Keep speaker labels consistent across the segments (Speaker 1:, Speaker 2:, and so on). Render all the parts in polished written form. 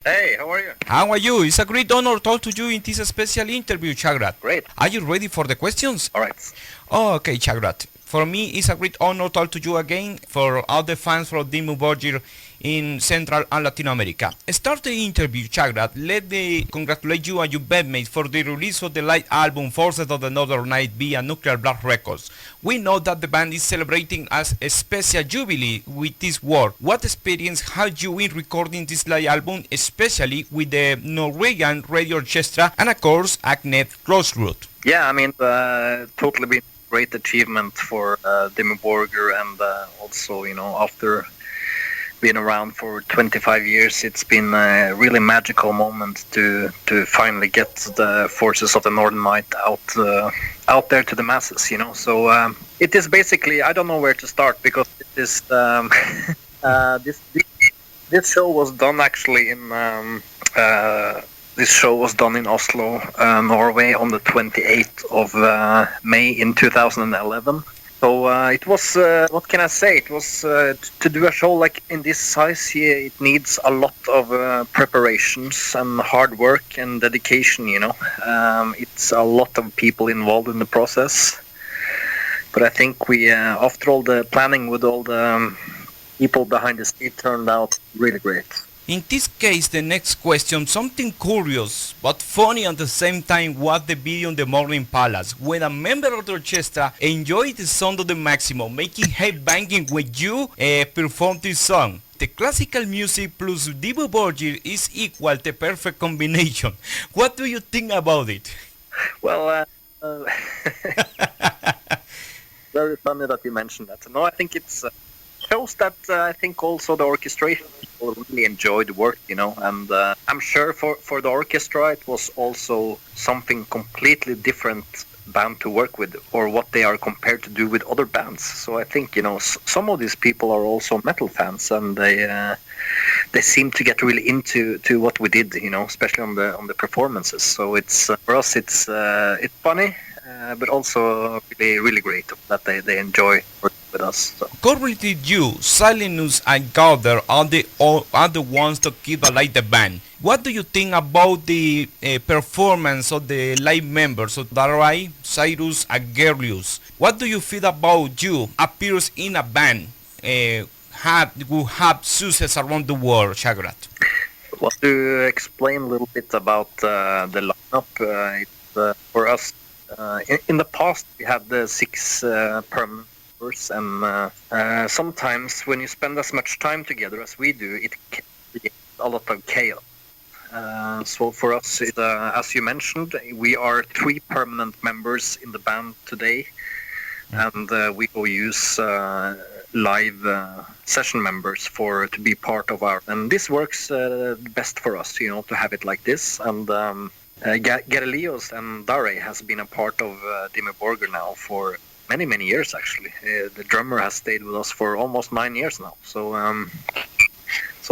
Speaker 1: Hey, how are you?
Speaker 2: How are you? It's a great honor to talk to you in this special interview, Shagrath.
Speaker 1: Great.
Speaker 2: Are you ready for the questions?
Speaker 1: All right.
Speaker 2: Okay, Shagrath. For me, it's a great honor to talk to you again for all the fans from Dimmu Borgir in Central and Latin America. Start the interview, Shagrath. Let me congratulate you and your bandmates for the release of the live album Forces of the Northern Night via Nuclear Blast Records. We know that the band is celebrating as a special jubilee with this work. What experience had you in recording this live album, especially with the Norwegian Radio Orchestra and of course Agnete Kjølsrud?
Speaker 1: Yeah, I mean, totally been a great achievement for Dimmu Borgir, and also, after being around for 25 years, it's been a really magical moment to finally get the Forces of the Northern Night out there to the masses, So it is basically, I don't know where to start, because it is this show was done actually in this show was done in Oslo, Norway, on the 28th of May in 2011. So it was, what can I say? It was to do a show like in this size. It needs a lot of preparations and hard work and dedication. It's a lot of people involved in the process. But I think we, after all the planning with all the people behind the scene, turned out really great.
Speaker 2: In this case, the next question, something curious but funny at the same time, was the video in the Morning Palace, when a member of the orchestra enjoyed the sound of the maximum, making head banging when you perform this song. The classical music plus Dimmu Borgir is equal the perfect combination. What do you think about it?
Speaker 1: Well, very funny that you mentioned that. No, I think it's shows that I think also the orchestration people really enjoyed the work, and I'm sure for the orchestra it was also something completely different band to work with, or what they are compared to do with other bands. So I think some of these people are also metal fans, and they seem to get really into what we did, especially on the performances. So it's for us it's funny, but also really, really great that they enjoy working with us. So.
Speaker 2: Currently, you, Silenus, and Gowder are the ones to keep alive the band. What do you think about the performance of the live members of Darai, Cyrus, and Gerlius? What do you feel about you appears in a band who have success around the world, Shagrath?
Speaker 1: Well, to explain a little bit about the lineup, it's for us. In the past, we had the 6 permanent members, and sometimes when you spend as much time together as we do, it can create a lot of chaos. So for us, as you mentioned, we are 3 permanent members in the band today, and we will use live session members to be part of our. And this works best for us, to have it like this. And Gerlius and Dare has been a part of Dimmu Borgir now for many, many years, actually. The drummer has stayed with us for almost 9 years now. So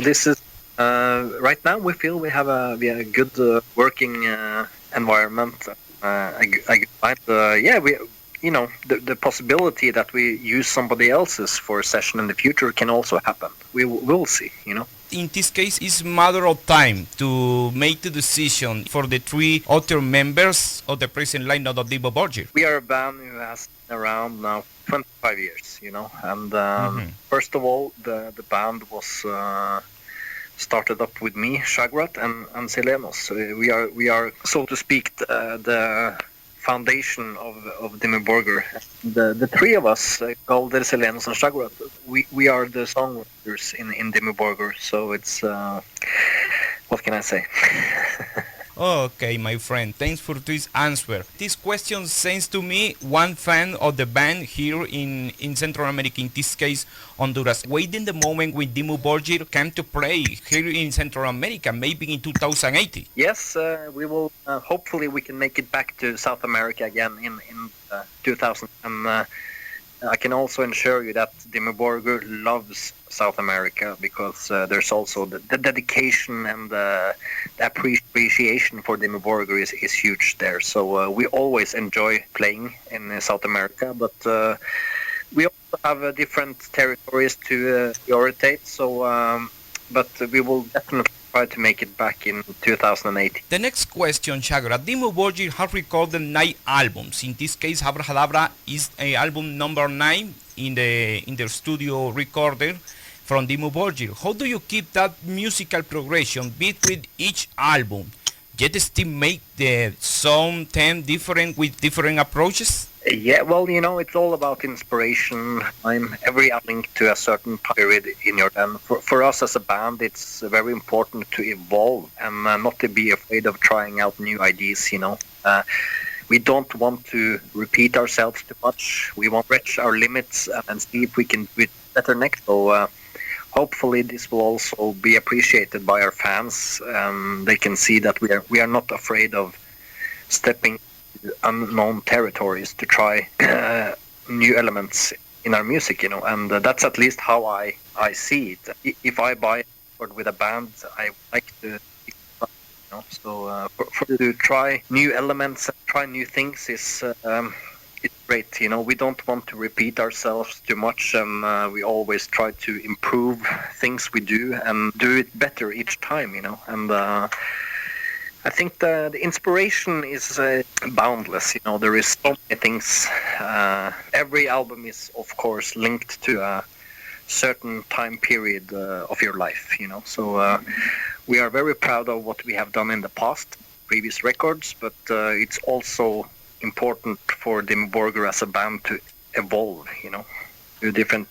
Speaker 1: this is, right now we feel we have a good working environment. The possibility that we use somebody else's for a session in the future can also happen. We will see,
Speaker 2: In this case, it's a matter of time to make the decision for the 3 other members of the present lineup of Dimmu Borgir.
Speaker 1: We are a band who has been around now 25 years, and first of all, the band was started up with me, Shagrath, and Selenos. We are, so to speak, the foundation of Dimmu Borgir. The 3 of us, Gowder, Selenos, and Shagrath, we are the songwriters in Dimmu Borgir. So it's what can I say?
Speaker 2: Okay, my friend, thanks for this answer. This question sends to me one fan of the band here in Central America, in this case Honduras, waiting the moment when Dimmu Borgir came to play here in Central America, maybe in 2080.
Speaker 1: Yes, we will. Hopefully we can make it back to South America again in 2000. And I can also assure you that Dimmu Borgir loves South America, because there's also the dedication and the appreciation for Dimmu Borgir is huge there. So we always enjoy playing in South America, but we also have different territories to prioritize. So, but we will definitely try to make it back in 2018.
Speaker 2: The next question, Shagrath. Dimmu Borgir has recorded 9 albums. In this case, Abracadabra is album number 9 in the studio recorder from Dimmu Borgir. How do you keep that musical progression between each album? Yet still make the song theme different with different approaches?
Speaker 1: Yeah, well, it's all about inspiration. Every linked to a certain period in your band. For us as a band, it's very important to evolve and not to be afraid of trying out new ideas. We don't want to repeat ourselves too much. We want to stretch our limits and see if we can do it better next. So hopefully this will also be appreciated by our fans. They can see that we are not afraid of stepping unknown territories to try new elements in our music, and that's at least how I see it. If I buy with a band, I like to, to try new elements and try new things is it's great. We don't want to repeat ourselves too much, and we always try to improve things we do and do it better each time, and I think the inspiration is boundless. There is so many things. Every album is, of course, linked to a certain time period of your life. So we are very proud of what we have done in the past, previous records, but it's also important for Dimmu Borgir as a band to evolve. Do different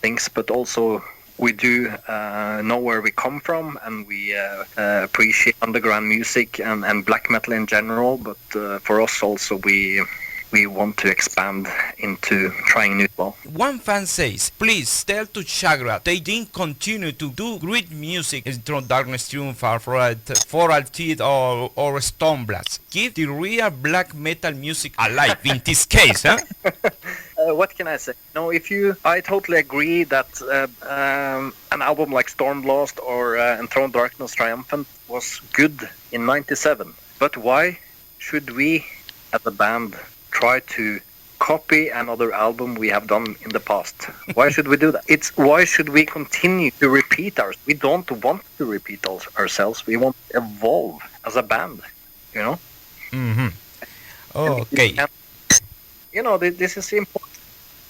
Speaker 1: things, but also we do know where we come from, and we appreciate underground music and black metal in general. But for us also, we want to expand into trying new stuff.
Speaker 2: One fan says, please tell to Shagrath they didn't continue to do great music in Darkness Triumphar for Altid or Stoneblast. Keep the real black metal music alive in this case, huh?
Speaker 1: What can I say? I totally agree that an album like Stormblast or Enthroned Darkness Triumphant was good in '97. But why should we, as a band, try to copy another album we have done in the past? Why should we do that? Why should we continue to repeat ourselves? We don't want to repeat ourselves. We want to evolve as a band,
Speaker 2: Mm-hmm. Okay.
Speaker 1: And, this is important.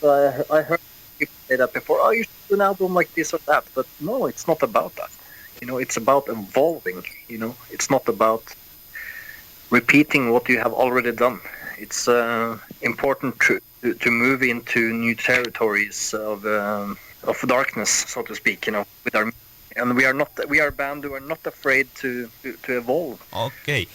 Speaker 1: I heard people say that before. Oh, you should do an album like this or that. But no, it's not about that. It's about evolving. It's not about repeating what you have already done. It's important to move into new territories of darkness, so to speak. With our, and we are a band who are not afraid to evolve.
Speaker 2: Okay.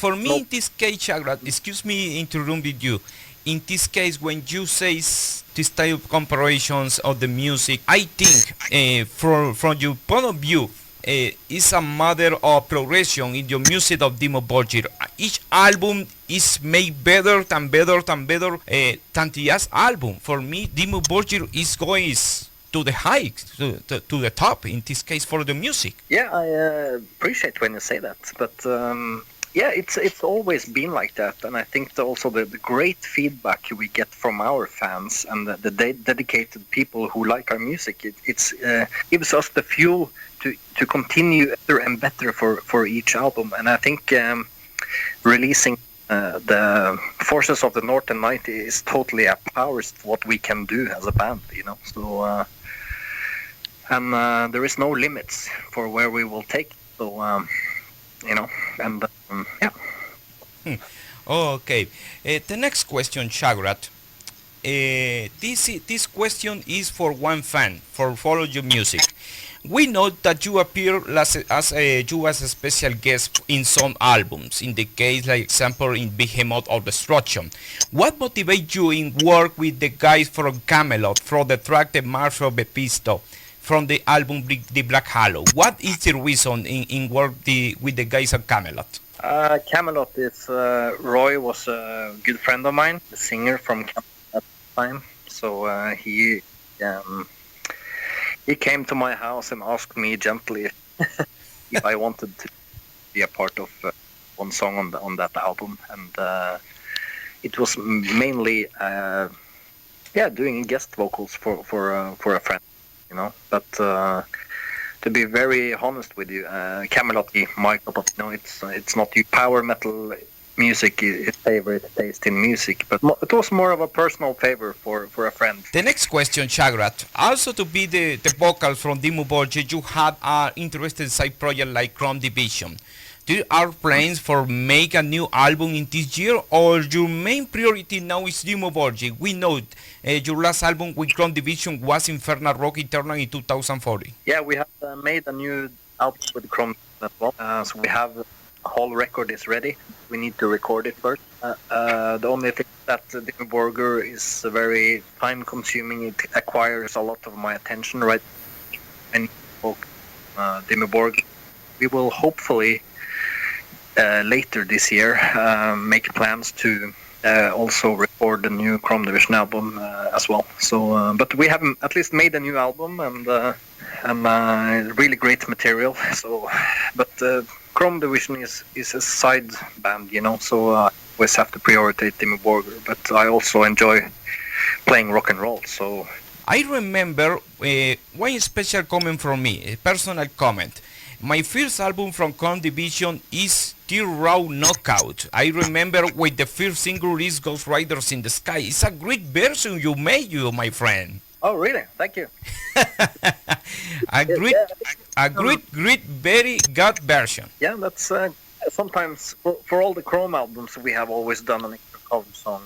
Speaker 2: For me, in this case, Shagrath, excuse me interrupting you. In this case, when you say this type of comparisons of the music, I think from your point of view, it's a matter of progression in the music of Dimmu Borgir. Each album is made better than than the last album. For me, Dimmu Borgir is going to the high, to the top, in this case, for the music.
Speaker 1: Yeah, I appreciate when you say that, but yeah, it's always been like that, and I think also the great feedback we get from our fans and the dedicated people who like our music, it gives us the fuel to continue better and better for each album. And I think releasing the Forces of the North and Night is totally empowers what we can do as a band, So and there is no limits for where we will take it. So and yeah.
Speaker 2: Okay. The next question, Shagrath. This question is for one fan, for Follow Your Music. We know that you appear as a special guest in some albums. In the case, like example, in Behemoth or Destruction. What motivates you in work with the guys from Camelot, from the track The March of Episto, from the album The Black Halo? What is the reason in work with the guys at Camelot?
Speaker 1: Camelot is Roy was a good friend of mine, the singer from Camelot at the time. So he came to my house and asked me gently if I wanted to be a part of one song on that album, and it was mainly doing guest vocals for a friend, But to be very honest with you, Camelot, my cup of it's not your power metal music is favorite taste in music, but it was more of a personal favor for a friend.
Speaker 2: The next question, Shagrath. Also to be the vocals from Dimmu Borgir, you had an interesting side project like Chrome Division. Do you have plans for make a new album in this year, or your main priority now is Dimmu Borgir? We know your last album with Chrome Division was Infernal Rock Eternal in 2040.
Speaker 1: Yeah, we have made a new album with Chrome as well. So we have a whole record is ready. We need to record it first. The only thing that Dimmu Borgir is very time-consuming. It acquires a lot of my attention, right? And Dimmu Borgir, we will hopefully later this year make plans to also record the new Chrome Division album as well. So, but we have at least made a new album and really great material. So, but Chrome Division is a side band, so I always have to prioritize Dimmu Borgir. But I also enjoy playing rock and roll. So
Speaker 2: I remember one special comment from me, a personal comment. My first album from Chrome Division is Tear Raw Knockout. I remember with the first single release, Ghost Riders in the Sky. It's a great version you made, my friend.
Speaker 1: Oh, really? Thank you.
Speaker 2: a great, very good version.
Speaker 1: Yeah, that's sometimes for all the Chrome albums we have always done an extra cover song.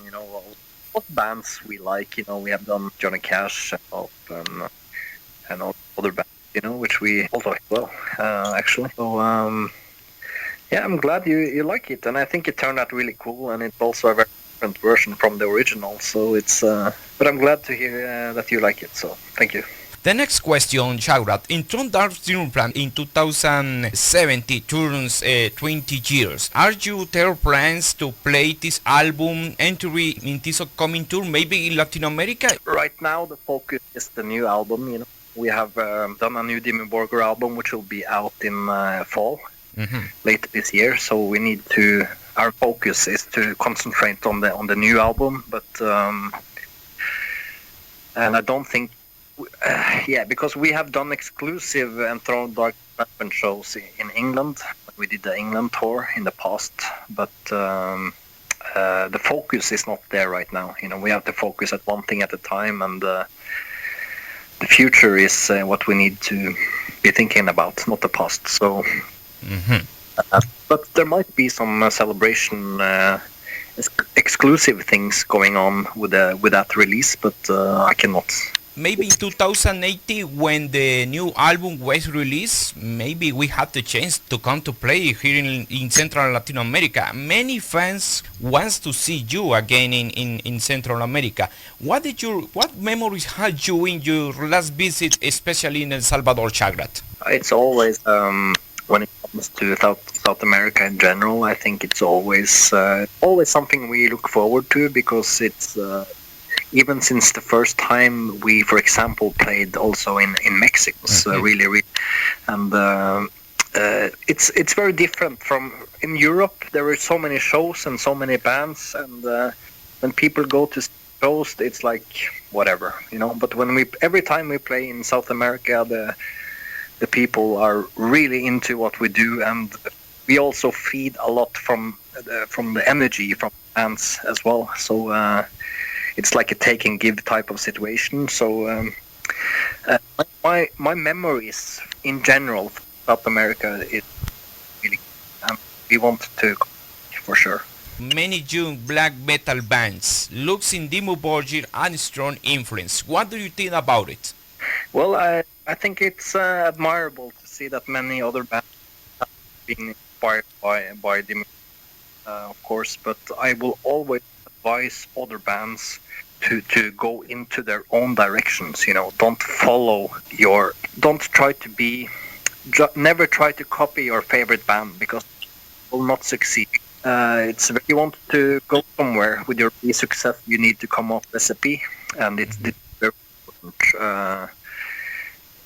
Speaker 1: What bands we like. We have done Johnny Cash and all other bands. Which we also like well, actually. So, yeah, I'm glad you like it, and I think it turned out really cool, and it's also a very different version from the original. So it's, but I'm glad to hear that you like it. So thank you.
Speaker 2: The next question, Shagrath. In Trondheim in 2070 turns 20 years. Are you there plans to play this album entry in this upcoming tour, maybe in Latin America?
Speaker 1: Right now, the focus is the new album. We have done a new Dimmu Borgir album, which will be out in fall, later this year. So we need to. Our focus is to concentrate on the new album, but and I don't think, because we have done exclusive Enthroned Dark Weapon shows in England. We did the England tour in the past, but the focus is not there right now. We have to focus at one thing at a time, and the future is what we need to be thinking about, not the past. So, but there might be some celebration, exclusive things going on with that release, but I cannot.
Speaker 2: Maybe in 2080, when the new album was released, maybe we had the chance to come to play here in Central Latin America. Many fans wants to see you again in Central America. What memories had you in your last visit, especially in El Salvador, Shagrath?
Speaker 1: It's always when it comes to South America in general. I think it's always something we look forward to, because it's. Even since the first time we, for example, played also in Mexico, really, and it's very different from in Europe. There are so many shows and so many bands, and when people go to shows, it's like whatever, But every time we play in South America, the people are really into what we do, and we also feed a lot from the energy from bands as well. So. It's like a take and give type of situation. So my memories in general of South America is really we want to for sure.
Speaker 2: Many young black metal bands looks in Dimmu Borgir and strong influence. What do you think about it?
Speaker 1: Well, I think it's admirable to see that many other bands have been inspired by Dimmu, of course. But I will always advise other bands to go into their own directions. Never try to copy your favorite band, because you will not succeed. If you want to go somewhere with your success, you need to come up with a recipe, and it's very important.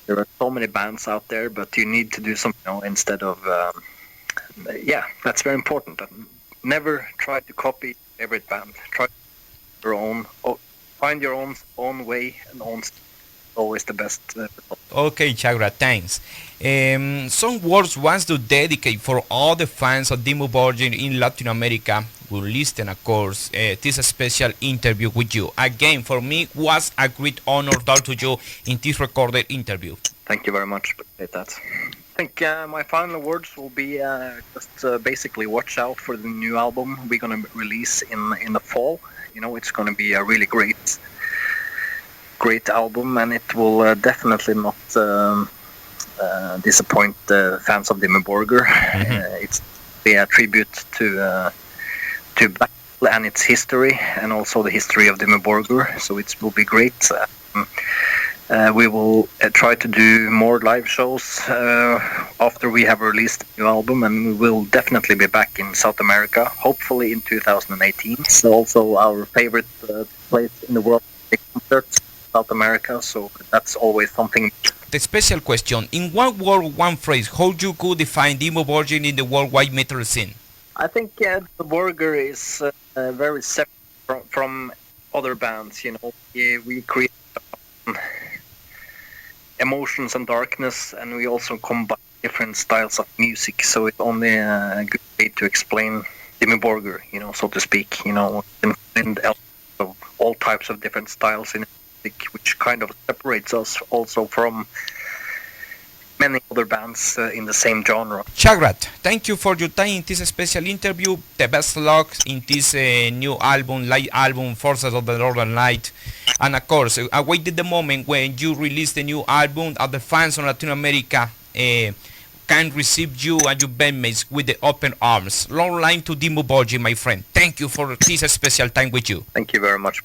Speaker 1: There are so many bands out there, but you need to do something instead of. That's very important. Never try to copy your favorite band. Try your own. Find your own way, and always the best.
Speaker 2: Okay, Shagrath, thanks. Some words wants to dedicate for all the fans of Dimmu Borgir in Latin America who listen, of course, this special interview with you. Again, for me, was a great honor to talk to you in this recorded interview.
Speaker 1: Thank you very much. Appreciate that. I think my final words will be just basically watch out for the new album we're going to release in the fall. You know, it's going to be a really great album, and it will definitely not disappoint the fans of Dimmu Borgir. It's a tribute to Black and its history, and also the history of Dimmu Borgir. So it will be great. We will try to do more live shows after we have released the new album, and we will definitely be back in South America, hopefully in 2018. It's also our favorite place in the world to take concerts, South America, so that's always something.
Speaker 2: The special question, in one word, one phrase, how you could define Dimmu Borgir in the worldwide metal scene?
Speaker 1: I think Dimmu Borgir is very separate from other bands. You know, we create emotions and darkness, and we also combine different styles of music. So it's only a good way to explain Dimmu Borgir, you know, so to speak. You know, and of all types of different styles in music, which kind of separates us also from many other bands in the same genre.
Speaker 2: Shagrath, thank you for your time in this special interview. The best luck in this new album, live album, Forces of the Northern Light. And of course, I waited the moment when you release the new album and the fans of Latin America can receive you and your bandmates with the open arms. Long line to Dimmu Borgir, my friend. Thank you for this special time with you.
Speaker 1: Thank you very much.